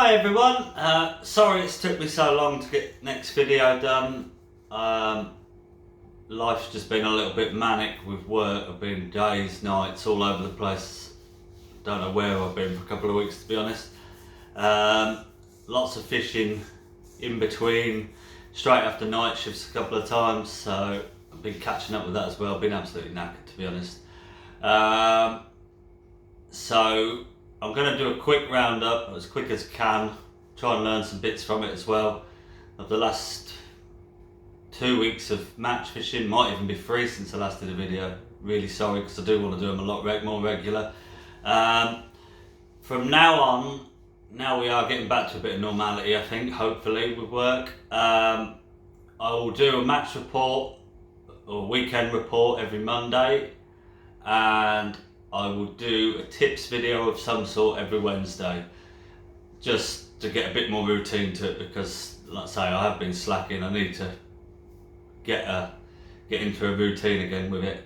Hi everyone, sorry it's took me so long to get next video done. Life's just been a little bit manic with work. I've been days, nights, all over the place. Don't know where I've been for a couple of weeks, to be honest. Lots of fishing in between, straight after night shifts a couple of times, so I've been catching up with that as well. I've been absolutely knackered, to be honest. So I'm going to do a quick roundup, as quick as I can, try and learn some bits from it as well, of the last 2 weeks of match fishing. Might even be 3 since I last did a video. Really sorry, because I do want to do them a lot more regular. From now on, now we are getting back to a bit of normality, I think, hopefully, with work. I will do a match report or weekend report every Monday, and I will do a tips video of some sort every Wednesday, just to get a bit more routine to it, because like I say, I have been slacking. I need to get into a routine again with it.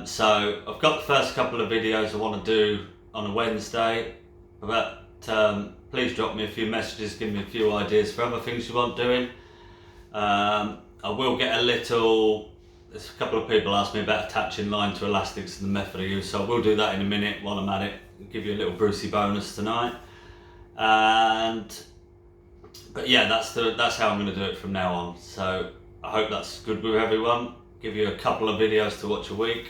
So I've got the first couple of videos I want to do on a Wednesday, but please drop me a few messages, give me a few ideas for other things you want doing. I will get there's a couple of people asked me about attaching line to elastics and the method I use, so I will do that in a minute while I'm at it. I'll give you a little Brucey bonus tonight. But yeah, that's how I'm going to do it from now on. So I hope that's good with everyone. Give you a couple of videos to watch a week.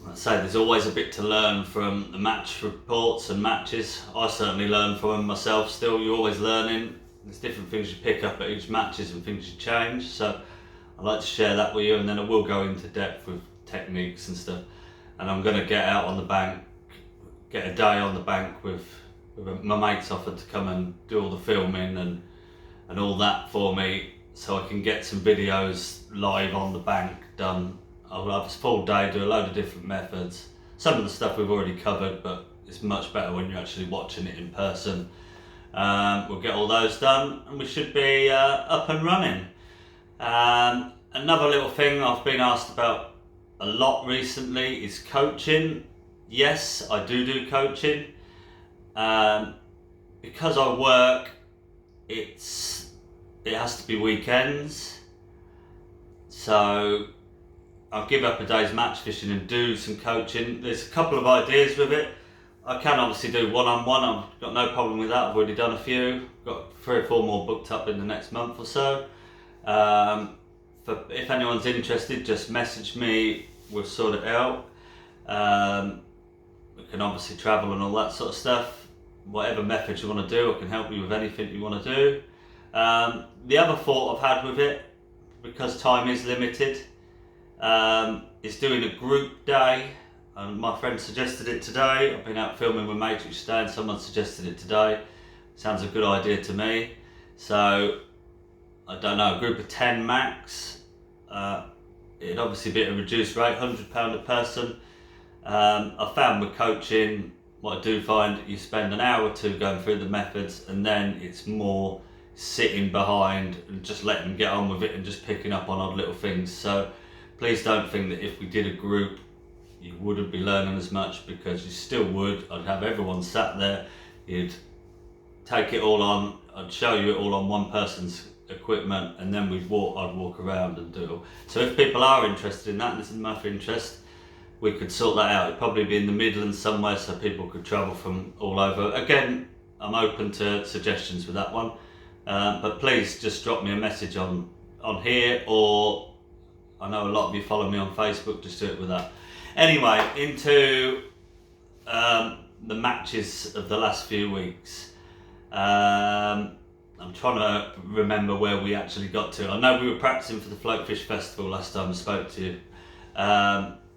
Like I say, there's always a bit to learn from the match reports and matches. I certainly learn from them myself still. You're always learning. There's different things you pick up at each matches and things you change. So I'd like to share that with you, and then I will go into depth with techniques and stuff. And I'm going to get out on the bank, get a day on the bank with my mates offered to come and do all the filming and all that for me, so I can get some videos live on the bank done. I'll have a full day, do a load of different methods. Some of the stuff we've already covered, but it's much better when you're actually watching it in person. We'll get all those done, and we should be up and running. Another little thing I've been asked about a lot recently is coaching. Yes, I do coaching. Because I work, it has to be weekends. So I'll give up a day's match fishing and do some coaching. There's a couple of ideas with it. I can obviously do one-on-one. I've got no problem with that. I've already done a few. Got 3 or 4 more booked up in the next month or so. If anyone's interested, just message me, we'll sort it out. We can obviously travel and all that sort of stuff. Whatever method you want to do, I can help you with anything you want to do. The other thought I've had with it, because time is limited, is doing a group day. My friend suggested it today. I've been out filming with Matrix today and someone suggested it today. Sounds a good idea to me. So I don't know, a group of 10 max. It'd obviously be at a reduced rate, £100 a person. I found with coaching, what I do find, you spend an hour or two going through the methods, and then it's more sitting behind and just letting them get on with it and just picking up on odd little things. So please don't think that if we did a group, you wouldn't be learning as much, because you still would. I'd have everyone sat there, you'd take it all on, I'd show you it all on one person's equipment, and then I'd walk around and do it all. So if people are interested in that, and it's in my interest, we could sort that out. It'd probably be in the Midlands somewhere, so people could travel from all over. Again, I'm open to suggestions with that one, but please just drop me a message on here, or I know a lot of you follow me on Facebook, just do it with that. Anyway, into the matches of the last few weeks. I'm trying to remember where we actually got to. I know we were practicing for the Floatfish Festival last time I spoke to you.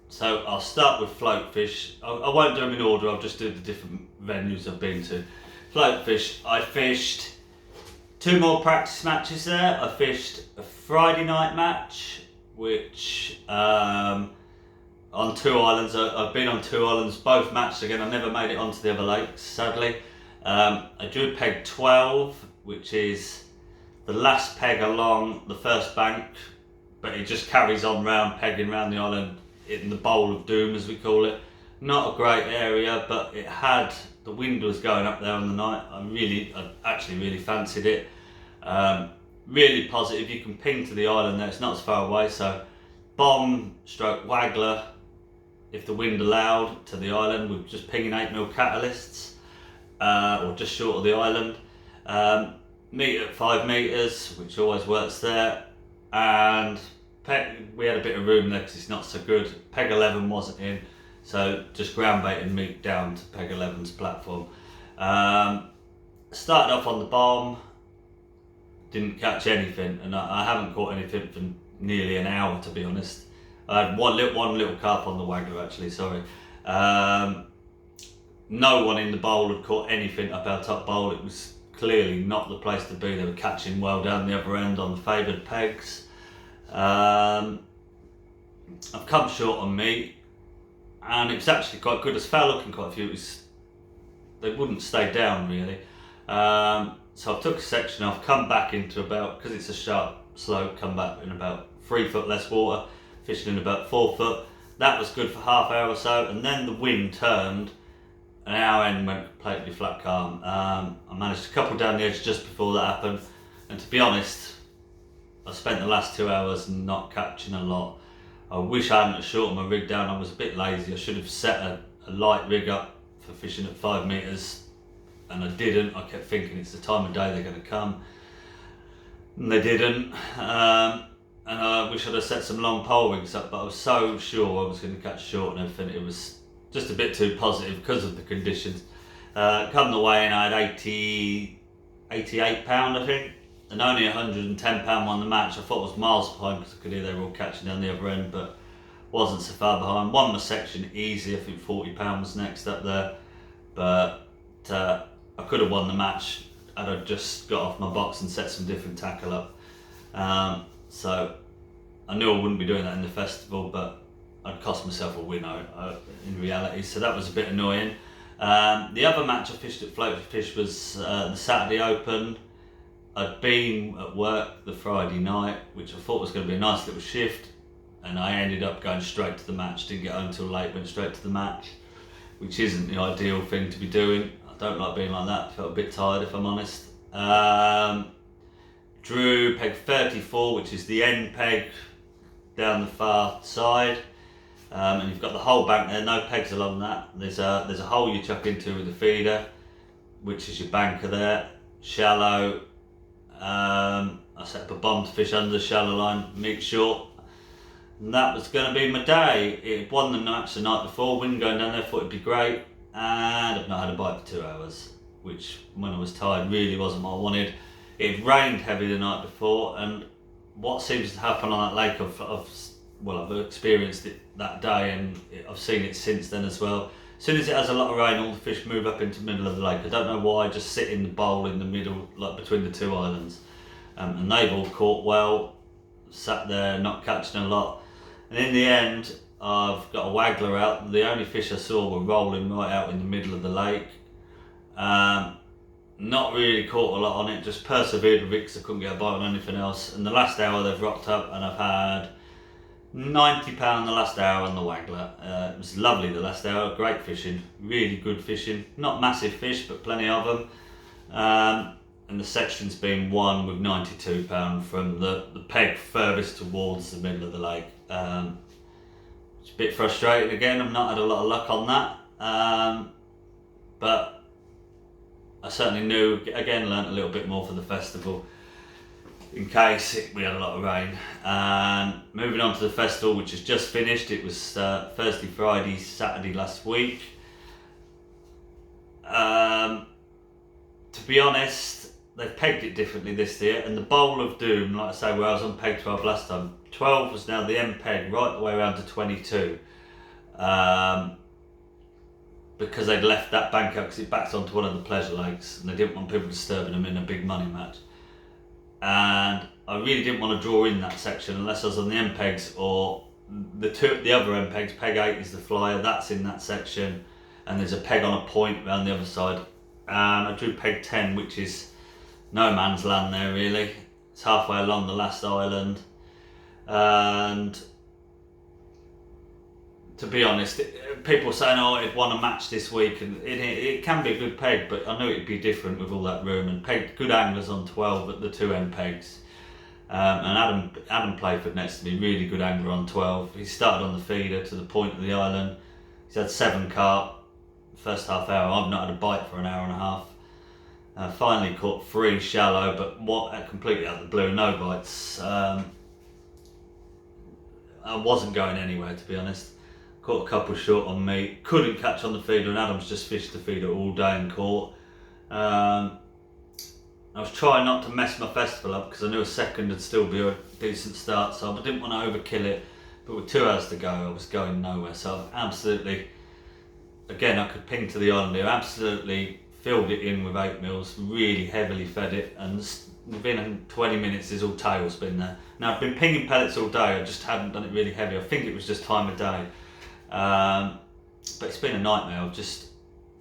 So I'll start with Floatfish. I won't do them in order, I'll just do the different venues I've been to. Floatfish, I fished 2 more practice matches there. I fished a Friday night match, which on 2 islands. I've been on 2 islands, both matched again. I never made it onto the other lakes, sadly. I drew peg 12, which is the last peg along the first bank, but it just carries on round, pegging round the island in the Bowl of Doom, as we call it. Not a great area, but it had the wind was going up there on the night. I actually really fancied it. Really positive. You can ping to the island there, it's not as far away, so bomb stroke waggler if the wind allowed to the island with just pinging 8mm catalysts, or just short of the island. Meet at 5 metres, which always works there, and we had a bit of room there because it's not so good. Peg 11 wasn't in, so just ground baiting meat down to Peg 11's platform. Started off on the bomb, didn't catch anything, and I haven't caught anything for nearly an hour, to be honest. I had one little carp on the waggler actually, sorry. No one in the bowl had caught anything up our top bowl. It was clearly not the place to be. They were catching well down the other end on the favoured pegs. I've come short on meat, and it was actually quite good. I was foul looking quite a few. They wouldn't stay down really. So I took a section off, come back into about, because it's a sharp slope, come back in about 3 foot less water, fishing in about 4 foot. That was good for half hour or so, and then the wind turned and our end went completely flat calm. I managed to couple down the edge just before that happened, and to be honest, I spent the last 2 hours not catching a lot. I wish I hadn't shortened my rig down. I was a bit lazy. I should have set a light rig up for fishing at 5 metres, and I didn't. I kept thinking it's the time of day they're going to come, and they didn't. And I wish I'd have set some long pole rigs up, but I was so sure I was going to catch short and everything. It was just a bit too positive because of the conditions. Come the way in, I had 88 pound I think, and only 110 pound won the match. I thought it was miles behind because I could hear they were all catching down the other end, but wasn't so far behind. Won my section easy. I think 40 pound was next up there, but I could have won the match had I just got off my box and set some different tackle up. So I knew I wouldn't be doing that in the festival, but I'd cost myself a win in reality, so that was a bit annoying. The other match I fished at Floaty Fish was the Saturday Open. I'd been at work the Friday night, which I thought was going to be a nice little shift, and I ended up going straight to the match. Didn't get home till late, went straight to the match, which isn't the ideal thing to be doing. I don't like being like that. Felt a bit tired, if I'm honest. Drew peg 34, which is the end peg down the far side, and you've got the whole bank there, no pegs along that. There's a hole you chuck into with the feeder, which is your banker there, shallow. I set up a bomb to fish under the shallow line, meet short, and that was going to be my day. It won the match the night before, wind going down there, thought it'd be great, and I've not had a bite for 2 hours, which when I was tired really wasn't what I wanted. It rained heavy the night before, and what seems to happen on that lake, I've experienced it that day, and I've seen it since then as well. As soon as it has a lot of rain, all the fish move up into the middle of the lake. I don't know why, just sit in the bowl in the middle, like between the two islands. And they've all caught well, sat there not catching a lot. And in the end, I've got a waggler out. The only fish I saw were rolling right out in the middle of the lake. Not really caught a lot on it, just persevered with it because I couldn't get a bite on anything else. And the last hour they've rocked up, and I've had £90 the last hour on the waggler. It was lovely the last hour, great fishing, really good fishing. Not massive fish, but plenty of them. And the section's been won with £92 from the peg furthest towards the middle of the lake. It's a bit frustrating again, I've not had a lot of luck on that. But I certainly knew, again, learnt a little bit more for the festival in case we had a lot of rain. And moving on to the festival, which has just finished. It was Thursday, Friday, Saturday last week. To be honest, they've pegged it differently this year, and the Bowl of Doom, like I say, where I was on peg 12 last time, 12 was now the end peg right the way around to 22. Because they'd left that bank out because it backs onto one of the pleasure lakes, and they didn't want people disturbing them in a big money match. And I really didn't want to draw in that section unless I was on the end pegs, or the other end pegs. Peg 8 is the flyer, that's in that section, and there's a peg on a point around the other side. And I drew peg 10, which is no man's land there really. It's halfway along the last island, and to be honest, people saying, oh, it won a match this week, and it can be a good peg, but I knew it'd be different with all that room, and pegged good anglers on 12 at the 2 end pegs. And Adam Playford next to me, really good angler on 12. He started on the feeder to the point of the island. He's had 7 carp, first half hour. I've not had a bite for an hour and a half. Finally caught 3 shallow, but completely out of the blue, no bites. I wasn't going anywhere, to be honest. Caught a couple short on me, couldn't catch on the feeder, and Adam's just fished the feeder all day and caught. I was trying not to mess my festival up because I knew a second would still be a decent start, so I didn't want to overkill it. But with 2 hours to go, I was going nowhere. So absolutely, again, I could ping to the island here, absolutely filled it in with 8 mils, really heavily fed it, and within 20 minutes there's all tailspin there. Now I've been pinging pellets all day, I just hadn't done it really heavy. I think it was just time of day. But it's been a nightmare. Just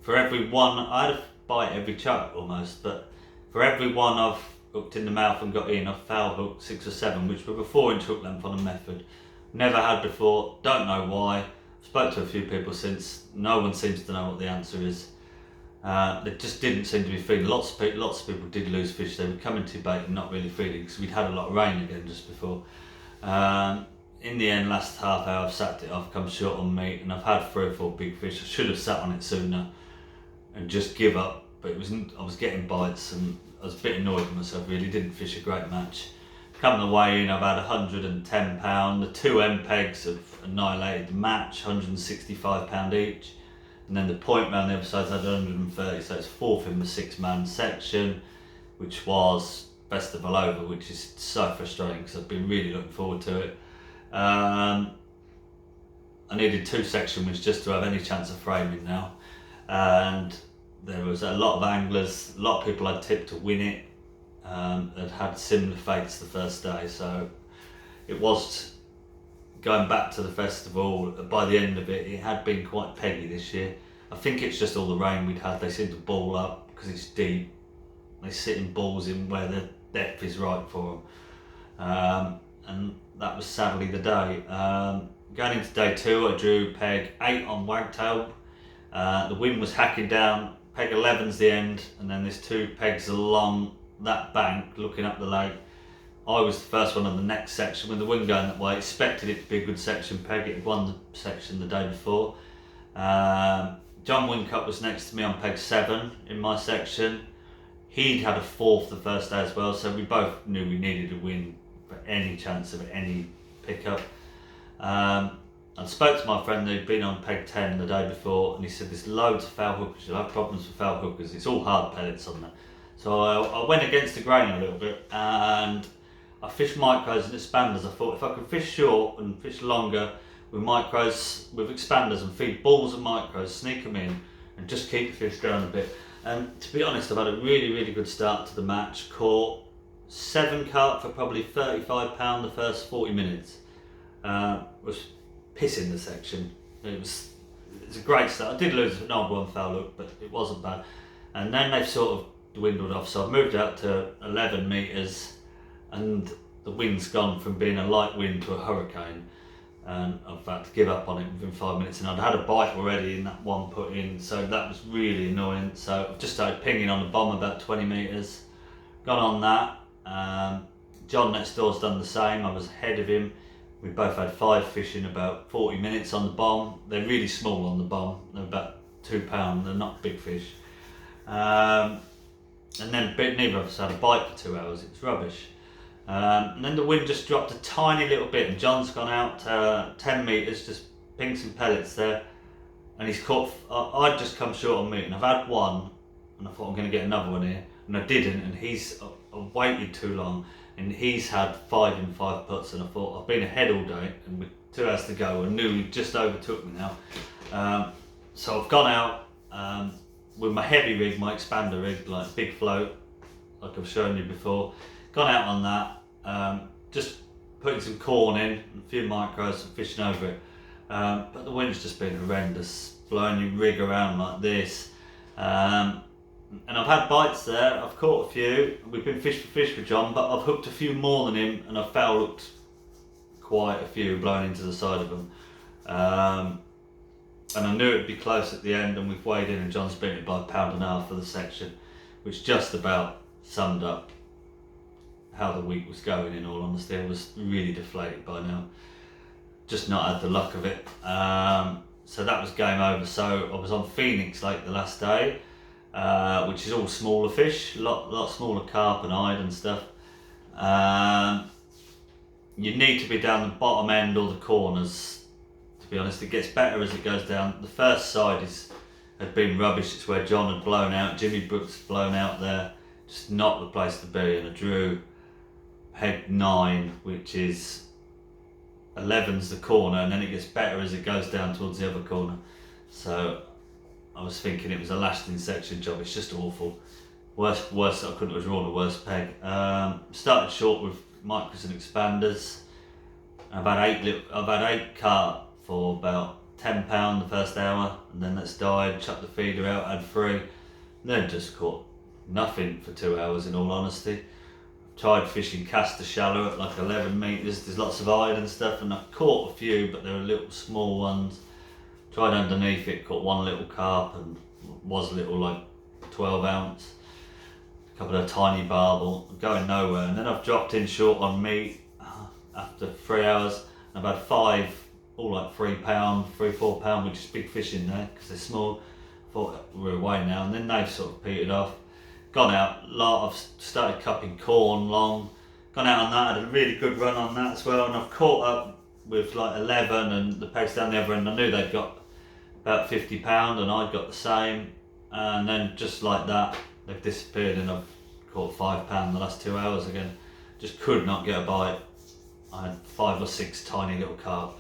for every one, I had a bite every chuck almost, but for every one I've hooked in the mouth and got in, I've foul hooked 6 or 7, which were 4-inch hook length on a method. Never had before, don't know why. Spoke to a few people since, no one seems to know what the answer is. They just didn't seem to be feeding. Lots of people did lose fish. They were coming to bait and not really feeding because we'd had a lot of rain again just before. In the end, last half hour I've sacked it off, come short on meat, and I've had 3 or 4 big fish. I should have sat on it sooner and just give up, but I was getting bites and I was a bit annoyed with myself really, didn't fish a great match. Come the way in, I've had £110, the 2 end pegs have annihilated the match, £165 each, and then the point man on the other side's had 130, so it's 4th in the 6-man section, which was festival over, which is so frustrating because I've been really looking forward to it. I needed 2 section wins just to have any chance of framing now, and there was a lot of anglers, a lot of people I'd tipped to win it, had similar fates the first day, so it was going back to the festival. By the end of it, it had been quite peggy this year. I think it's just all the rain we'd had. They seem to ball up because it's deep. They sit in balls in where the depth is right for them, and that was sadly the day. Going into day 2, I drew peg 8 on wagtail. The wind was hacking down. Peg 11's the end, and then there's 2 pegs along that bank looking up the lake. I was the first one on the next section. With the wind going that way, expected it to be a good section peg. It had won the section the day before. John Wincup was next to me on peg 7 in my section. He'd had a 4th the first day as well, so we both knew we needed a win for any chance of any pickup. I spoke to my friend who'd been on peg 10 the day before, and he said there's loads of foul hookers. You'll have problems with foul hookers. It's all hard pellets on there. So I went against the grain a little bit, and I fished micros and expanders. I thought if I could fish short and fish longer with micros, with expanders, and feed balls and micros, sneak them in, and just keep the fish down a bit. And to be honest, I've had a really, really good start to the match. Caught 7 carp for probably £35 the first 40 minutes. Was pissing the section. It's a great start. I did lose an odd one foul hook, but it wasn't bad. And then they've sort of dwindled off, so I've moved out to 11 metres, and the wind's gone from being a light wind to a hurricane, and I've had to give up on it within 5 minutes, and I'd had a bite already in that one put in, so that was really annoying. So I've just started pinging on the bomb about 20 metres, gone on that. John next door's done the same. I was ahead of him. We both had 5 fish in about 40 minutes on the bomb. They're really small on the bomb. They're about £2. They're not big fish. And then neither of us had a bite for 2 hours. It was rubbish. And then the wind just dropped a tiny little bit, and John's gone out 10 metres, just pinged some pellets there, and he's caught. I'd just come short on meat, and I've had one, and I thought I'm going to get another one here, and I didn't, and I waited too long, and he's had 5 in 5 putts, and I thought I've been ahead all day, and with 2 hours to go, I knew he just overtook me now. So I've gone out with my heavy rig, my expander rig, like big float, like I've shown you before. Gone out on that, just putting some corn in, a few micros and fishing over it. But the wind's just been horrendous, blowing your rig around like this. And I've had bites there, I've caught a few. We've been fish for fish with John, but I've hooked a few more than him, and I've foul hooked quite a few, blowing into the side of them. and I knew it'd be close at the end, and we've weighed in and John's beaten it by £1.5 pound for the section, which just about summed up how the week was going. In all honesty, I was really deflated by now, just not had the luck of it. So that was game over. So I was on Phoenix Lake the last day, which is all smaller fish, lot smaller carp and eyed and stuff. You need to be down the bottom end or the corners, to be honest. It gets better as it goes down. The first side had been rubbish. It's where John had blown out, Jimmy Brooks had blown out there, just not the place to be. And I drew peg 9, which is 11's the corner, and then it gets better as it goes down towards the other corner. So I was thinking it was a lasting section job. It's just awful. Worst I couldn't have drawn a worse peg. Started short with micros and expanders. I've had 8 carp for about £10 the first hour, and then that's died. Chucked the feeder out, had 3, then just caught nothing for 2 hours. In all honesty, tried fishing caster shallow at like 11 metres. There's lots of eyed and stuff, and I caught a few, but they were little small ones. Tried underneath it, caught one little carp, and was little, like 12 ounce. A couple of tiny barbel, going nowhere. And then I've dropped in short on meat after 3 hours. And I've had 5, all like £3, £4, which is big fish in there because they're small. I thought we're away now, and then they've sort of petered off. Gone out, I've started cupping corn long, gone out on that, had a really good run on that as well, and I've caught up with like 11 and the pegs down the other end. I knew they'd got about £50 and I'd got the same, and then just like that, they've disappeared, and I've caught £5 the last 2 hours again. Just could not get a bite. I had 5 or 6 tiny little carp,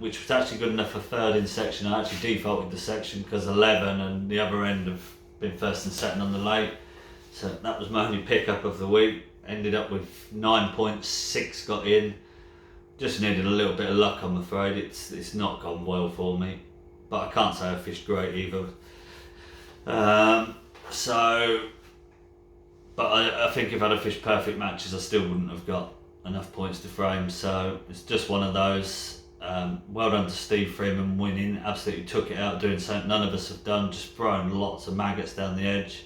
which was actually good enough for third in section. I actually defaulted the section because 11 and the other end have been first and second on the lake, so that was my only pickup of the week. Ended up with 9.6 got in. Just needed a little bit of luck, I'm afraid. It's not gone well for me, but I can't say I fished great either. But I think if I'd have fished perfect matches, I still wouldn't have got enough points to frame. So it's just one of those. Well done to Steve Freeman winning. Absolutely took it out, doing something none of us have done, just throwing lots of maggots down the edge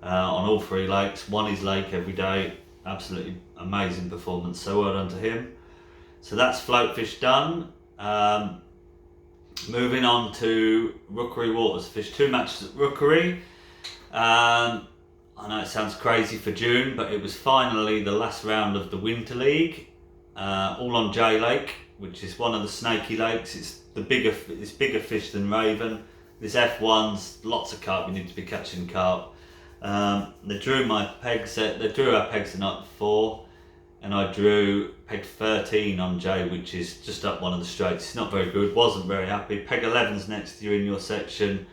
on all 3 lakes. Won his lake every day. Absolutely amazing performance, so well done to him. So that's float fish done. Moving on to Rookery waters. Fished 2 matches at Rookery. I know it sounds crazy for June, but it was finally the last round of the Winter League, all on J Lake, which is one of the snaky lakes. It's bigger fish than Raven. There's F1s, lots of carp. We need to be catching carp. They drew our pegs the night before, and I drew peg 13 on J, which is just up one of the straights. It's not very good. Wasn't very happy. Peg 11's next to you in your section,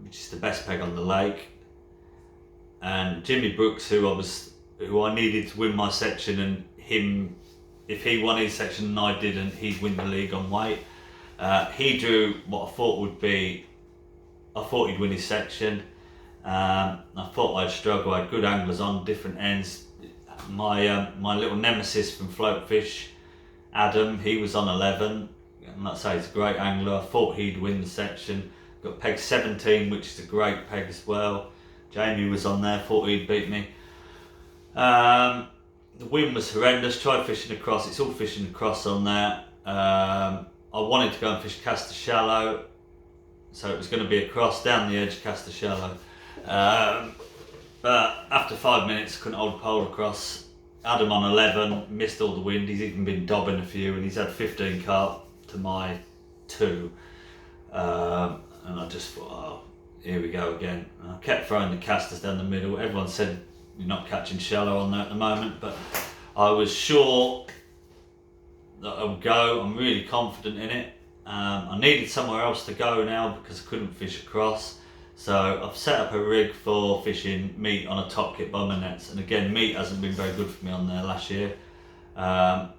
which is the best peg on the lake. And Jimmy Brooks, who I needed to win my section, and him, if he won his section and I didn't, he'd win the league on weight. He drew what I thought he'd win his section. I thought I'd struggle. I had good anglers on different ends. My little nemesis from Floatfish, Adam, he was on 11. And like I say, he's a great angler. I thought he'd win the section. Got peg 17, which is a great peg as well. Jamie was on there, thought he'd beat me. The wind was horrendous. Tried fishing across. It's all fishing across on there. I wanted to go and fish Caster Shallow, so it was going to be across down the edge, Caster Shallow. But after 5 minutes, couldn't hold a pole across. Adam on 11, missed all the wind. He's even been dobbing a few, and he's had 15 carp to my 2. And I just thought, oh, here we go again. And I kept throwing the casters down the middle. Everyone said you're not catching shallow on there at the moment, but I was sure that I would go. I'm really confident in it. I needed somewhere else to go now because I couldn't fish across. So I've set up a rig for fishing meat on a top kit by my nets. And again, meat hasn't been very good for me on there last year. But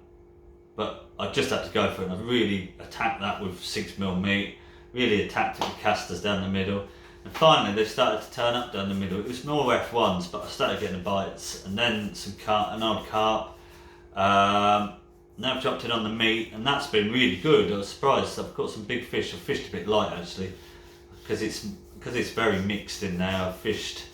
I just had to go for it. And I've really attacked that with 6mm meat. Really attacked it with casters down the middle. And finally they've started to turn up down the middle. It was more F1s, but I started getting the bites. And then an odd carp. Now I've dropped in on the meat, and that's been really good. I was surprised. I've caught some big fish. I've fished a bit light actually, because it's very mixed in there. I've fished.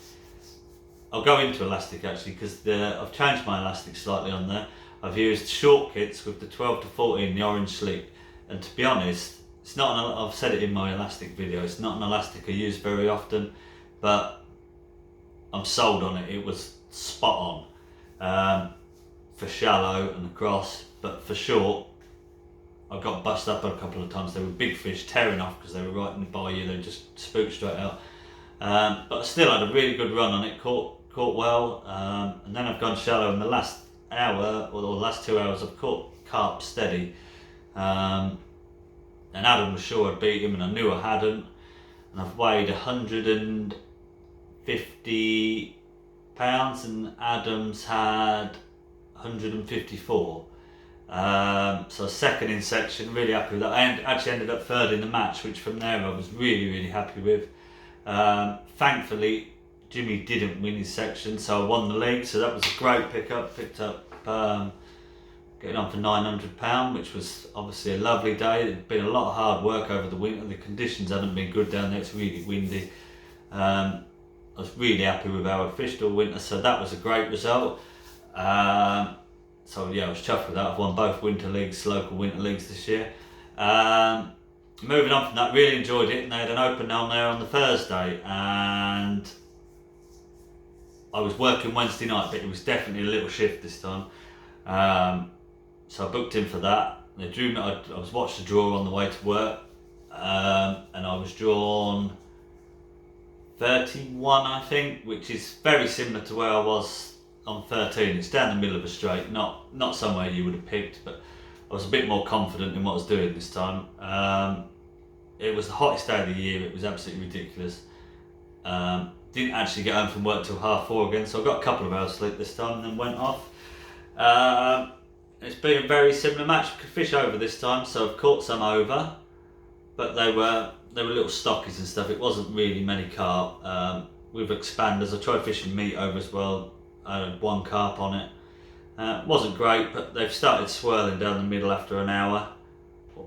I'll go into elastic actually, because I've changed my elastic slightly on there. I've used short kits with the 12 to 14, the orange sleek, and to be honest, it's not. I've said it in my elastic video. It's not an elastic I use very often, but I'm sold on it. It was spot on for shallow and across, but for short, I got bust up a couple of times. They were big fish tearing off because they were right in by you. They just spooked straight out. But I still had a really good run on it. Caught well, and then I've gone shallow in the last hour or the last 2 hours. I've caught carp steady, and Adam was sure I'd beat him, and I knew I hadn't. And I've weighed 150 pounds, and Adam's had 154. So second in section, really happy with that. I actually ended up third in the match, which from there I was really happy with. Thankfully, Jimmy didn't win his section, so I won the league. So that was a great pickup. Picked up getting on for £900, which was obviously a lovely day. It'd been a lot of hard work over the winter. The conditions hadn't been good down there. It's really windy. I was really happy with how I fished all winter, so that was a great result. So yeah, I was chuffed with that. I've won both winter leagues, local winter leagues this year. Moving on from that, really enjoyed it, and they had an open down there on the Thursday, and I was working Wednesday night, but it was definitely a little shift this time. So I booked in for that. They drew me. I was watched the draw on the way to work, and I was drawn 31, I think, which is very similar to where I was on 13. It's down the middle of a straight, not somewhere you would have picked, but I was a bit more confident in what I was doing this time. It was the hottest day of the year. It was absolutely ridiculous. Didn't actually get home from work till 4:30 again, so I got a couple of hours sleep this time and then went off. It's been a very similar match. I could fish over this time, so I've caught some over, but they were little stockies and stuff. It wasn't really many carp. With expanders, I tried fishing meat over as well. I had one carp on it. It wasn't great, but they've started swirling down the middle after an hour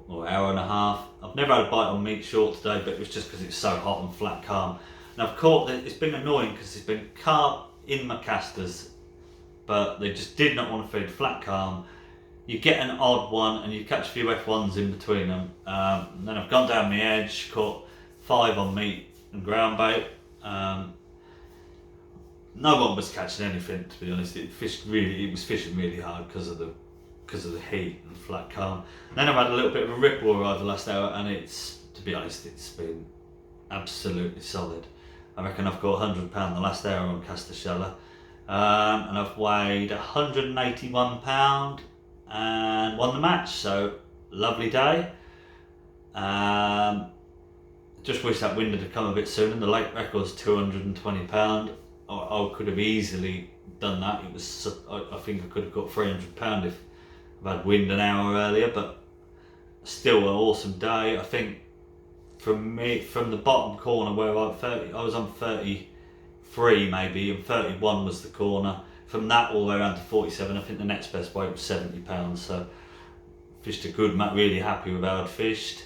or hour and a half. I've never had a bite on meat short today, but it was just because it's so hot and flat calm. And I've caught it's been annoying because there's been carp in my casters, but they just did not want to feed flat calm. You get an odd one and you catch a few F1s in between them. And then I've gone down the edge, caught 5 on meat and ground bait. No one was catching anything, to be honest. It was fishing really hard because of the heat and flat calm. Then I've had a little bit of a ripple arrive the last hour, and to be honest, it's been absolutely solid. I reckon I've got £100 the last hour on Castor Shallow, and I've weighed £181 and won the match. So lovely day. Just wish that wind had come a bit sooner. The lake record's £220. I could have easily done that. It was. I think I could have got £300 if I've had wind an hour earlier, but still an awesome day. I think from the bottom corner where I was on 33 maybe, and 31 was the corner. From that all the way around to 47, I think the next best weight was £70. So fished a good match. Really happy with how I'd fished.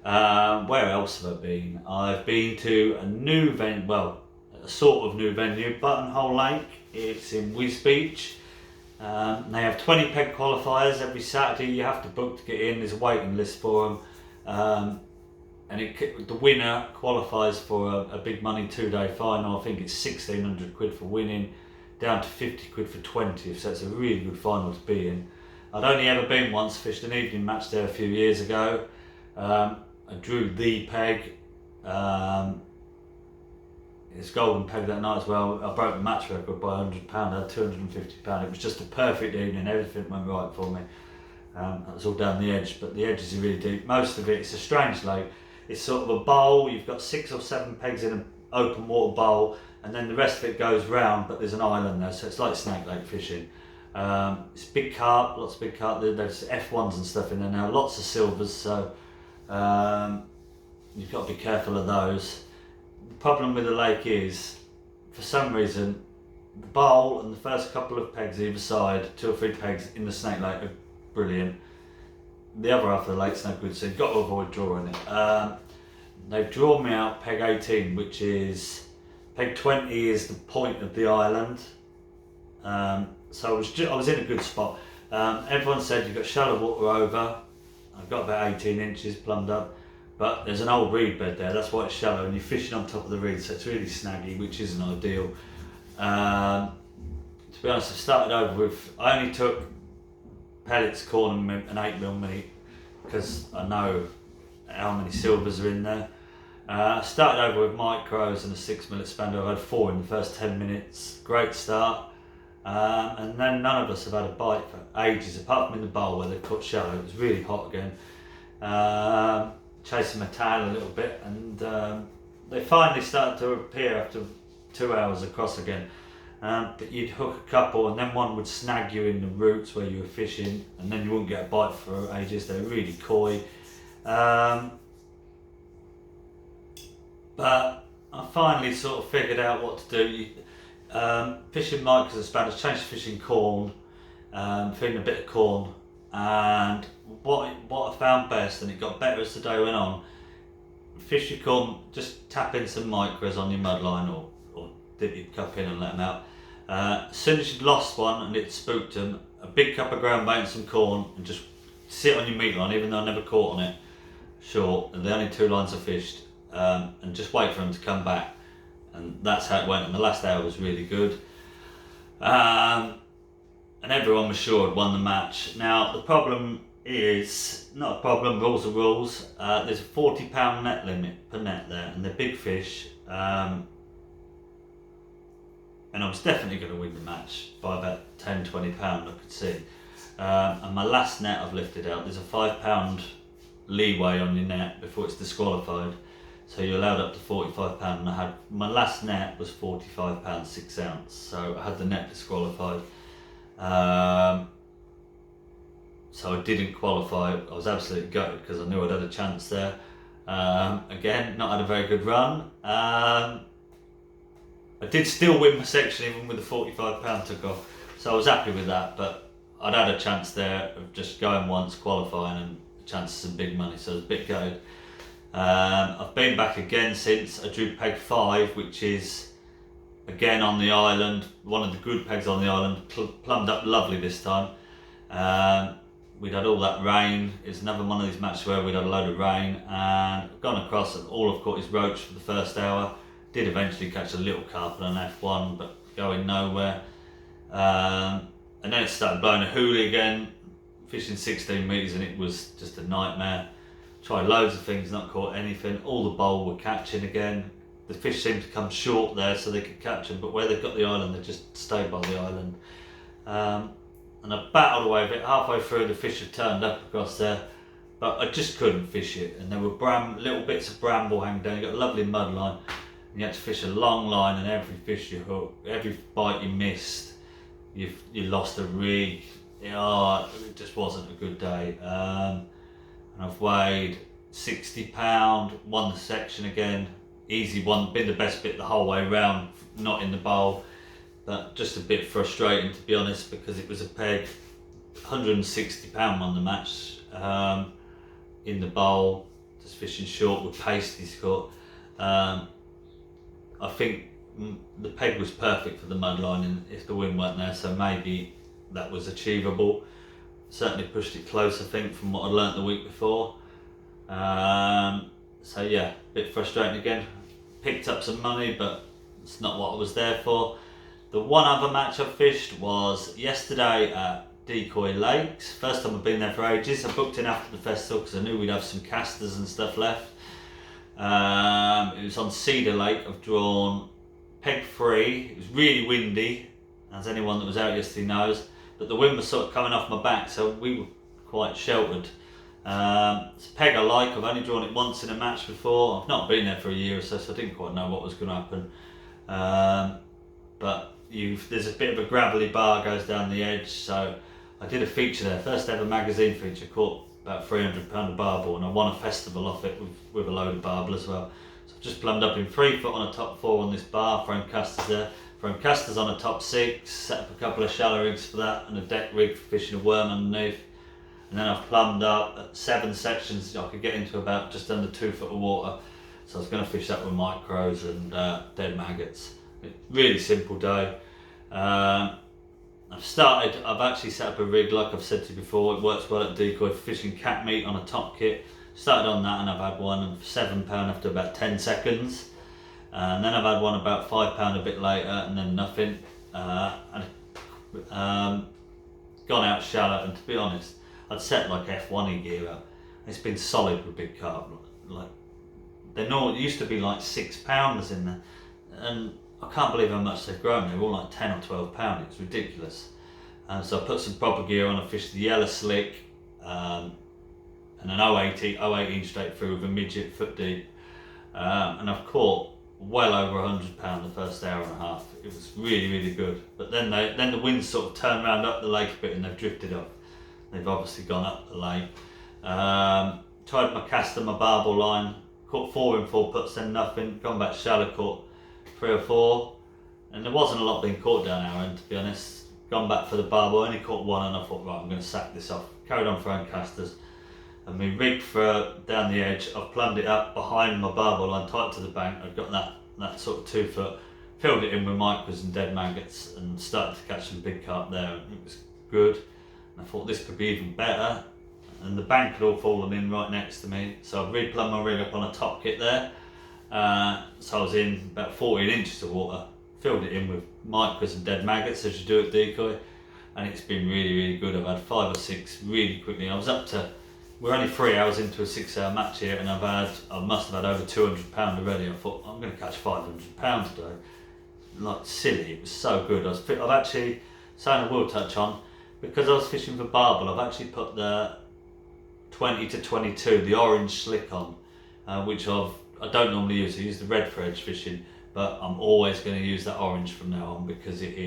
Where else have I been? I've been to a new venue. Well, a sort of new venue, Buttonhole Lake. It's in Wiz Beach. They have 20 peg qualifiers every Saturday. You have to book to get in. There's a waiting list for them, and the winner qualifies for a big money 2-day final. I think it's £1,600 for winning, down to £50 for 20th. So it's a really good final to be in. I'd only ever been once. Fished an evening match there a few years ago. I drew the peg. It's golden peg that night as well. I broke the match record by £100. I had £250. It was just a perfect evening. Everything went right for me. That was all down the edge, but the edges are really deep. Most of it's a strange lake. It's sort of a bowl. You've got 6 or 7 pegs in an open water bowl, and then the rest of it goes round, but there's an island there, so it's like snake lake fishing. It's big carp, lots of big carp. There's F1s and stuff in there now, lots of silvers, so you've got to be careful of those. The problem with the lake is, for some reason, the bowl and the first couple of pegs either side, 2 or 3 pegs in the snake lake, are brilliant. The other half of the lake's no good, so you've got to avoid drawing it. They've drawn me out peg 18, which is, peg 20 is the point of the island. So I was in a good spot. Everyone said you've got shallow water over. I've got about 18 inches plumbed up, but there's an old reed bed there, that's why it's shallow, and you're fishing on top of the reed, so it's really snaggy, which isn't ideal. To be honest, I started over with, I only took pellets, corn and 8mm meat, because I know how many silvers are in there. I started over with micros and a 6mm expander. I had 4 in the first 10 minutes, great start. And then none of us have had a bite for ages, apart from in the bowl where they caught shallow. It was really hot again. Chasing my tail a little bit, and they finally started to appear after 2 hours across again. But you'd hook a couple, and then one would snag you in the roots where you were fishing, and then you wouldn't get a bite for ages. They were really coy. But I finally sort of figured out what to do. Fishing micros and spanners, changed to fishing corn, feeding a bit of corn, and what I found best, and it got better as the day went on, fish your corn, just tap in some micros on your mud line, or dip your cup in and let them out. As soon as you'd lost one and it spooked them, a big cup of ground bait and some corn, and just sit on your meat line, even though I never caught on it, short, and the only 2 lines I fished, and just wait for them to come back. And that's how it went, and the last hour was really good. And everyone was sure had won the match. Now, the problem is, not a problem, rules are rules. There's a £40 net limit per net there, and they're big fish. And I was definitely going to win the match by about £10-20, I could see. And my last net I've lifted out, there's a £5 leeway on your net before it's disqualified. So you're allowed up to £45, and I had, my last net was £45 6 ounce, so I had the net disqualified. So I didn't qualify. I was absolutely gutted because I knew I'd had a chance there. Again, not had a very good run. I did still win my section even with the £45 took off, so I was happy with that, but I'd had a chance there of just going once, qualifying, and a chance of some big money, so I was a bit gutted. I've been back again since. I drew peg 5, which is again on the island, one of the good pegs on the island, plumbed up lovely this time. We'd had all that rain. It's another one of these matches where we'd had a load of rain, and I've gone across, and all I've caught is roach for the first hour. Did eventually catch a little carp on an F1, but going nowhere. And then it started blowing a hoolie again, fishing 16 metres, and it was just a nightmare. Tried loads of things, not caught anything. All the bowl were catching again. The fish seemed to come short there so they could catch them, but where they've got the island, they just stayed by the island. And I battled away with it. Halfway through, the fish had turned up across there, but I just couldn't fish it. And there were little bits of bramble hanging down. You got a lovely mud line, and you had to fish a long line, and every fish you hooked, every bite you missed, you lost a rig. It just wasn't a good day. And I've weighed £60, won the section again, easy one, been the best bit the whole way round, not in the bowl, but just a bit frustrating to be honest, because it was a peg, £160 won the match, in the bowl, just fishing short with pasties caught. I think the peg was perfect for the mud line, and if the wind weren't there, so maybe that was achievable. Certainly pushed it close, I think, from what I learnt the week before. So yeah, a bit frustrating again. Picked up some money, but it's not what I was there for. The one other match I fished was yesterday at Decoy Lakes. First time I've been there for ages. I booked in after the festival because I knew we'd have some casters and stuff left. It was on Cedar Lake. I've drawn peg 3. It was really windy, as anyone that was out yesterday knows. But the wind was sort of coming off my back, so we were quite sheltered. It's a peg I like. I've only drawn it once in a match before. I've not been there for a year or so, so I didn't quite know what was going to happen. But there's a bit of a gravelly bar goes down the edge, so I did a feature there, first ever magazine feature, caught about £300 of barbel, and I won a festival off it with a load of barbel as well. So I've just plumbed up in 3 foot on a top 4 on this bar, thrown casters there. From casters on a top 6, set up a couple of shallow rigs for that, and a deck rig for fishing a worm underneath. and then I've plumbed up at 7 sections. I could get into about just under 2 foot of water, so I was going to fish that with micros and dead maggots. Really simple day. I've actually set up a rig, like I've said to you before. It works well at Decoy for fishing cat meat on a top kit. Started on that, and I've had one of £7 after about 10 seconds. And then I've had one about £5 a bit later, and then nothing. Gone out shallow, and to be honest, I'd set like F1 gear up. It's been solid with big carp. Like it used to be like £6 in there, and I can't believe how much they've grown. They're all like 10 or 12 pound. It's ridiculous. So I put some proper gear on. I fished the yellow slick and an 018 straight through with a midget foot deep, and I've caught well over £100 the first hour and a half. It was really good. But then the winds sort of turned around up the lake a bit, and they've drifted up. They've obviously gone up the lake. Tried my caster, my barbel line. Caught 4 in 4 puts, then nothing. Gone back shallow, caught 3 or 4, and there wasn't a lot being caught down our end, to be honest. Gone back for the barbel, only caught 1, and I thought, right, I'm going to sack this off. Carried on throwing casters, and my rig for down the edge, I've plumbed it up behind my barbel line, tight to the bank. I've got that sort of 2 foot, filled it in with micros and dead maggots, and started to catch some big carp there, and it was good. And I thought this could be even better, and the bank had all fallen in right next to me, so I've replumbed my rig up on a top kit there. So I was in about 14 inches of water, filled it in with micros and dead maggots as you do at Decoy, and it's been really good. I've had 5 or 6 really quickly. We're only 3 hours into a 6-hour match here, and I must have had over £200 already. I thought, I'm going to catch £500 today. Like silly, it was so good. I've actually, something I will touch on, because I was fishing for barbel, I've actually put the 20 to 22, the orange slick on, which I don't normally use. I use the red for edge fishing, but I'm always going to use that orange from now on, because it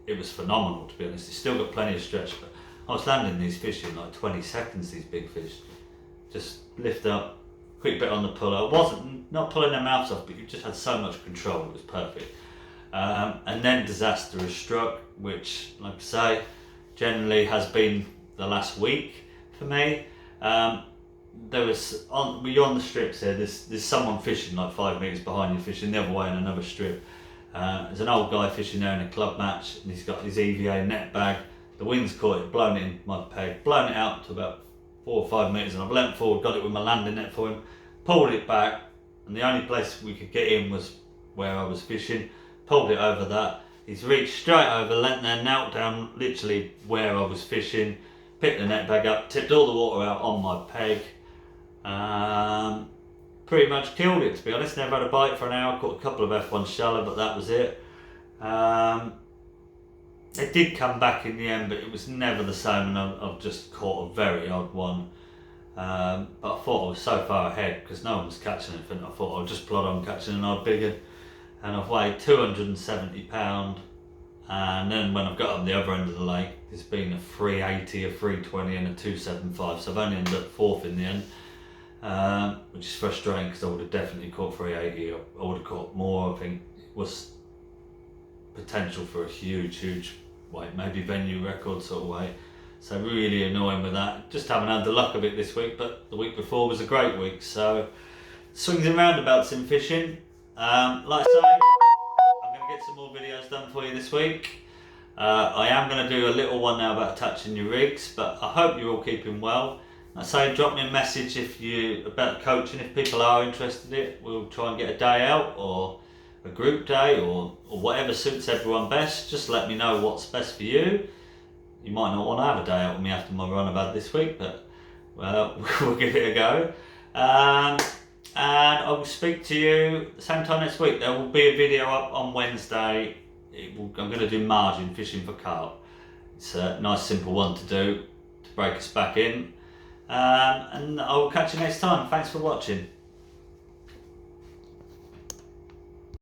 was phenomenal, to be honest. It's still got plenty of stretch, but I was landing these fish in like 20 seconds, these big fish. Just lift up, quick bit on the puller. I wasn't not pulling their mouths off, but you just had so much control, it was perfect. And then disaster has struck, which, like I say, generally has been the last week for me. We're on the strips here, there's someone fishing like 5 metres behind you, fishing the other way in another strip. There's an old guy fishing there in a club match, and he's got his EVA net bag. The wind's caught it, blown it in my peg, blown it out to about 4 or 5 metres, and I've leant forward, got it with my landing net for him, pulled it back, and the only place we could get in was where I was fishing. Pulled it over that, he's reached straight over, leant there, knelt down literally where I was fishing, picked the net bag up, tipped all the water out on my peg. Pretty much killed it, to be honest. Never had a bite for an hour, caught a couple of F1 shallow, but that was it. It did come back in the end, but it was never the same, and I've just caught a very odd one. But I thought I was so far ahead because no one was catching anything. I thought I'll just plod on catching an odd big one, and I've weighed £270. And then when I've got up the other end of the lake, there's been a 380, a 320, and a 275. So I've only ended up 4th in the end, which is frustrating because I would have definitely caught 380. I would have caught more. I think it was potential for a huge weight, maybe venue record sort of weight. So really annoying with that. Just haven't had the luck of it this week, but the week before was a great week. So swings and roundabouts in fishing. Like I say, I'm going to get some more videos done for you this week. I am going to do a little one now about touching your rigs, but I hope you're all keeping well. I say drop me a message about coaching if people are interested in it. We'll try and get a day out or a group day or whatever suits everyone best. Just let me know what's best for you. You might not want to have a day out with me after my run I've had this week, but well, we'll give it a go. And I will speak to you the same time next week. There will be a video up on Wednesday. I'm going to do margin fishing for carp. It's a nice simple one to do to break us back in. And I will catch you next time. Thanks for watching.